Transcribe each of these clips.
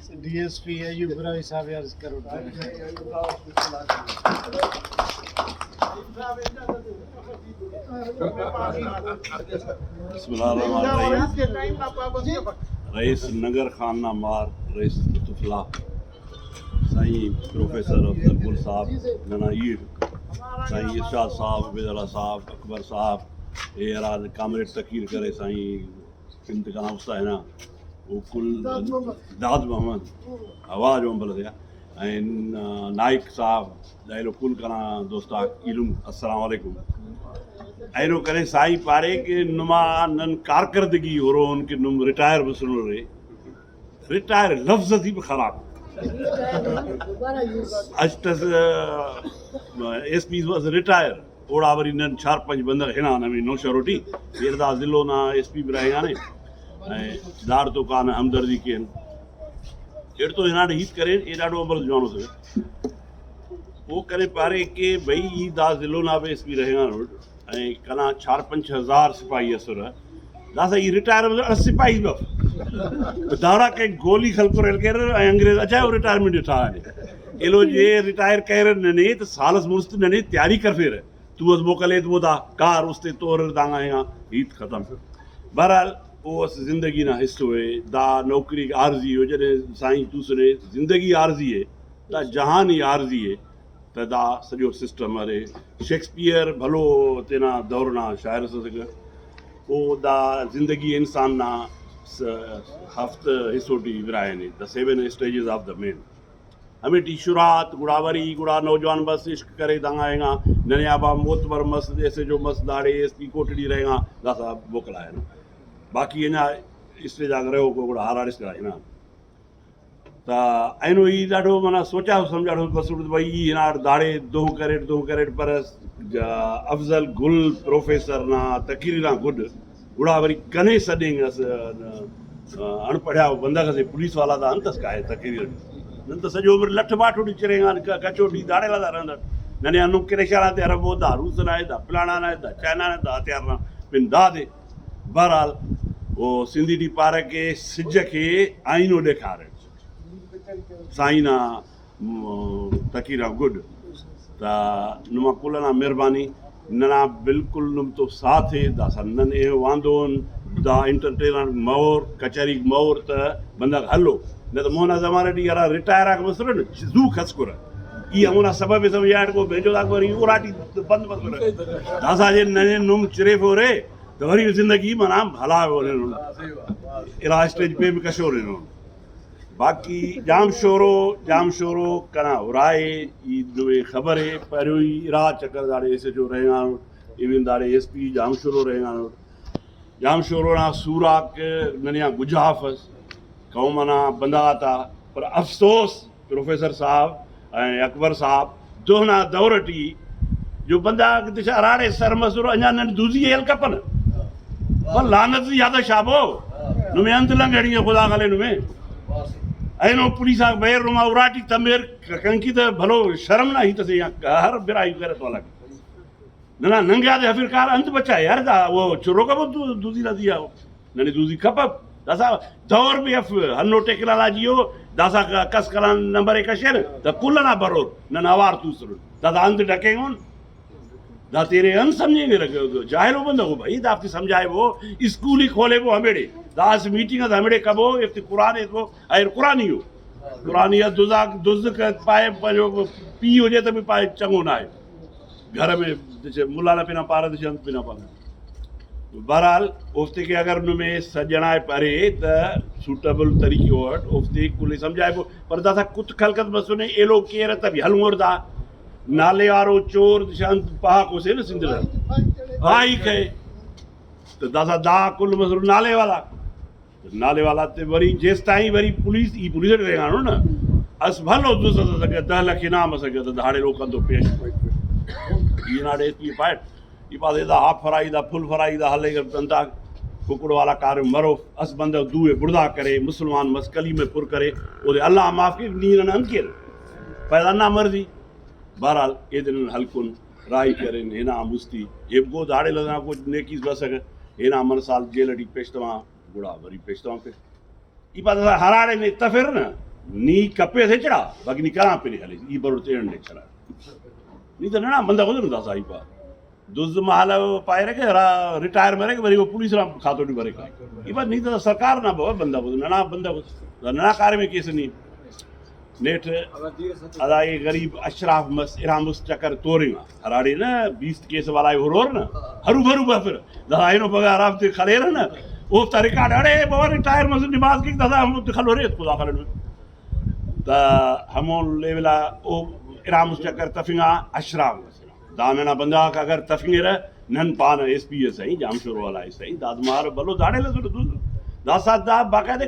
DSP Ayub Ravi साहब अर्ज करो। Rice Nagar Khan नामार rice तुफला साईं प्रोफेसर अफजलपुर साहब ननाईर साईं इरशाद साहब बेदला साहब अकबर साहब ये राज कामरेड तकीर करे साईं इंतकाम हुसैना वो कुल दाद मोहम्मद आवाज़ अंबल दिया नाइक साहब दायलो कुल कना दोस्ता इलुम अस्सलाम वालेकुम ऐनो करे साई पारे के नुमा नन कारकर्दगी हो रो उनके नुम रिटायर बसनो रे रिटायर लफ्ज थी खराब अष्टस एसपी वाज रिटायर ओड़ा वरी नन 4-5 बंदर हेना नमी नौशा रोटी येरदा जिलो ना एसपी ब्राया ने दार तो कान हमदर्दी के एड़ तो हिना हित करे ए डाडो अमल जानो से वो करे पारे के भाई ई दा जिलो ना पे एसपी रहेगा रोड कना 4-5 हजार सिपाही असुर दासा ई रिटायर सिपाही बफ दारा के गोली खलको रेल के अंग्रेज अच्छा रिटायरमेंट था एलो जे रिटायर कर ने तो सालस मुस्त ने तैयारी कर फिर तू अस मोकले तो दा कार उसते तोर दांगा है ईद खत्म बहरहाल वो जिंदगी ना हिस्सो है दा नौकरी आरजी हो जने साईं तू सुने जिंदगी आरजी है दा जहान ही आरजी है तदा सॼो सिस्टम अरे शेक्सपियर भलो तेना दौर ना शायर से वो दा जिंदगी इंसान ना हफ्त हिस्सोटी विरायने the 7 stages of the man हमें शुरात गुड़ावरी गुड़ा नौजवान बस इश्क करे दांगाएगा ननियाबा मोतबर मस्त ऐसे जो मस्त दाड़े इसकी कोटड़ी रहेगा दासा बोकला है ना बाकी है ना स्टेज आग रहो को गुड़ा हारा रिश्ता है ना ता ऐनो ई डाडो मना सोचा समझाड़ो बसुड़ भाई ई ना दाड़े 2 कैरेट पर अफजल गुल प्रोफेसर ना तकीरी ना गुड गुड़ा वरी कने सडेंग अनपढ़िया बंदा से पुलिस वाला दा अंतस का है तकीरी नन तो सजो उम्र लठ बाठोड़ी चरेगा कचोटी दाड़े ला रहंदा नने अनु केरे शाला ते अरबो दा रूस ना दा प्लाना ना दा चाइना ना दा हथियार ना पिन दा दे बहरहाल वो सिंधी डी पार के सिज के आईनो ॾेखारे साईना तकीरा गुड ता नुमा कुलना मेहरबानी नना बिल्कुल नुम तो साथ है दा नन ए वांदोन दा इंटरटेनर मोर कचहरी मोर त बंदा हलो न तो मोना जमाने डी यार रिटायर आ मसरो न जू खसकुर ई हमना सबब सब यार को भेजो दा वरी उराटी बंद मसरो दासा जे नने नुम चिरे फोरे तो वरी जिंदगी मना भला हो रे इरा स्टेज पे भी कशो रे बाकी जाम शोरो कना उराए ई दुए खबर है पर इरा चक्कर दाड़े ऐसे जो रहेगा इवन दाड़े एसपी जाम शोरो ना सूरा के ननिया गुजाफस कौमना बंदा था पर अफसोस प्रोफेसर साहब अकबर साहब दोना दौरटी जो बंदा दिशा राड़े सर मसूर अञा न दूजी हेल कपन पर लानत याद शाबो नुमे अंत लंगड़ी खुदा गले नुमे ऐनो पुलिस आ बैर रुमा उराटी तमेर कंकी त भलो शर्म ना ही त से हर बिराई करे तो अलग ना नंगा दे फिरकार अंत बचा यार दा वो चुरो कब दूजी ना दिया नने दूजी कप दासा दौर भी अफ हन्नो टेक्नोलॉजी हो दासा कस कला नंबर 1 शेर त कुलना बरो न नवार दूसरो दादा अंत डकेगोन दा तेरे अन समझेंगे रखे जाहिलो बंदो को भाई दा आपकी समझाए वो स्कूल ही खोले वो हमेड़े दास मीटिंग हमेड़े कबो इफ्ति कुरान को आयर कुरानी हो कुरानी दुज के पाए जो पी हो जाए तो भी पाए चंगो ना है घर में जैसे मुलाना पिना पारा दिशा पिना पारा बहरहाल उफ्ते के अगर उनमें सजनाए परे त सूटेबल तरीके वट उफ्ते कुल समझाए वो पर दासा कुछ खलकत बस ने एलो केर तभी हलमोर दा नाले वारो चोर शांत पहा को से न सिंधर भाई के तो दासा दा कुल मसरू नाले वाला ते वरी जेस ताई वरी पुलिस रहेगा न अस भलो दुस सके 10 लाख इनाम सके तो दाड़े लोकन तो पेश ये नाडे की पाट ये पास दा हाफ फ्राई दा फुल फ्राई दा हले बंदा कुकड़ वाला कार मरो अस बंदा दुए बुर्दा करे मुसलमान मस्कली में पुर करे ओदे अल्लाह माफ की नीर न अंकेर पैदा ना मर्जी बहरहाल ए दिन हलकुन राई करे हेना मुस्ती ये गो दाड़े लगा को नेकीस बस हेना मन साल जेल डी पेशतवा गुड़ा वरी पेशतवा पे ई पास हराड़े ने तफिर न नी कपे थे चढ़ा बाकी नी करा पे हले ई बरो तेण ने चढ़ा नी तो ना बंदा गुजर था साई पा दुज माल पाए रखे रिटायर में रखे वरी वो पुलिस रा खातो नी भरे का ई बात नी तो सरकार ना बो बंदा को ना बंदा को ना कार्य में केस नी नेठ अदा ये गरीब अशराफ मस इरामुस चक्कर तोरिंगा हराड़ी ना 20 केस वाला है होर ना हरू भरू बा फिर दाई नो पगार आप ते खले ना वो तरीका अरे बाबा रिटायर मस नमाज की दादा हम तो खलो रे खुदा खलन ता हम लेवला ओ इरामुस चक्कर तफिंगा अशराफ दानना बंदा का अगर तफिंगे नन पान एसपीएस है जाम शुरू वाला है सही दादमार बलो दाड़े ले तो दासा दा बाकायदे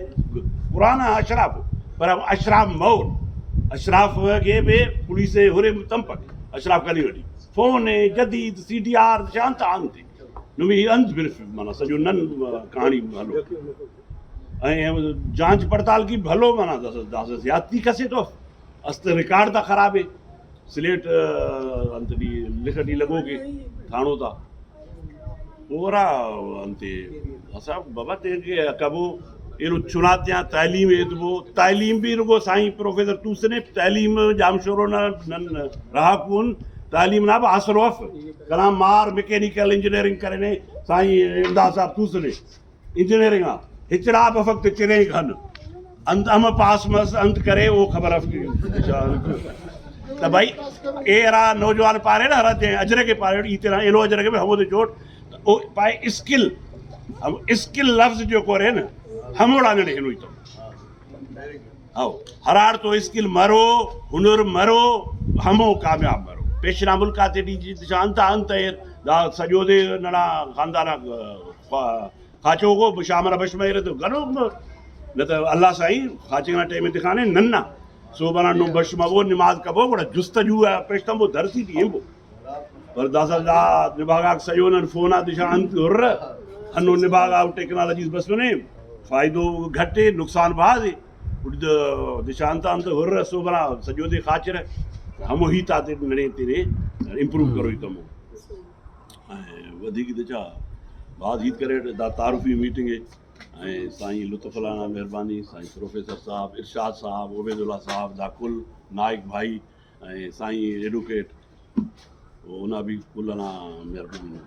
पुराना अशराफ पर अब अशराफ मौत अशराफ के बे पुलिस होरे तंपक अशराफ कली वडी फोन जदीद सीडीआर शांत आंते नुमी अंत बिरफ माना सजो नन कहानी भलो ऐं जांच पड़ताल की भलो माना दस ज्यादती कसे तो अस्त रिकॉर्ड था खराब है स्लेट अंतरी लिखटी लगोगे थाणो था ओरा अंते असा बाबा ते के कबो एरो चुनातियां तालीम एतबो तालीम भी रुगो साईं प्रोफेसर तूसने तालीम जाम शोरो न रहा कुन तालीम ना आसरफ कलाम मार मैकेनिकल इंजीनियरिंग करने साईं इमदाद साहब तूसने इंजीनियरिंग हिचड़ा बफक चिरे खन अंत हम पास मस अंत करे वो खबर तो भाई एरा नौजवान पारे ना रहते अजरे के पारे इतना एलो अजरे के हम चोट ओ पाए स्किल हम स्किल लफ्ज जो कोरे ना हमोड़ा ने हेनु तो आओ हरार तो स्किल मरो हुनर मरो हमो कामयाब मरो पेशना मुल्का ते दी शांत अंत दा सजो दे नना खानदाना खाचो को शामरा बशमेर तो गनो न तो अल्लाह साईं खाचे ना टाइम दिखाने नन्ना सो बना नो बशमा वो नमाज कबो बड़ा जुस्तजू है पेशतम वो धरती थी वो पर दासा दा निभागा सजो न फोना दिशा अंत हुर अनु निभागा टेक्नोलॉजी बस में फायदो घटे नुकसान बादे दिशांत अंत हुर सो बना सजो दे खाचर हम ही ताते नने तेरे इंप्रूव करो ही तमो वधिक दिशा बाद ही करे दा तारुफी मीटिंग है साईं लुत्फलाना मेहरबानी साईं प्रोफेसर साहब इरशाद साहब उबैदुल्ला साहब दाकुल नाइक भाई साईं एडवोकेट उना भी कुलना मेहरबानी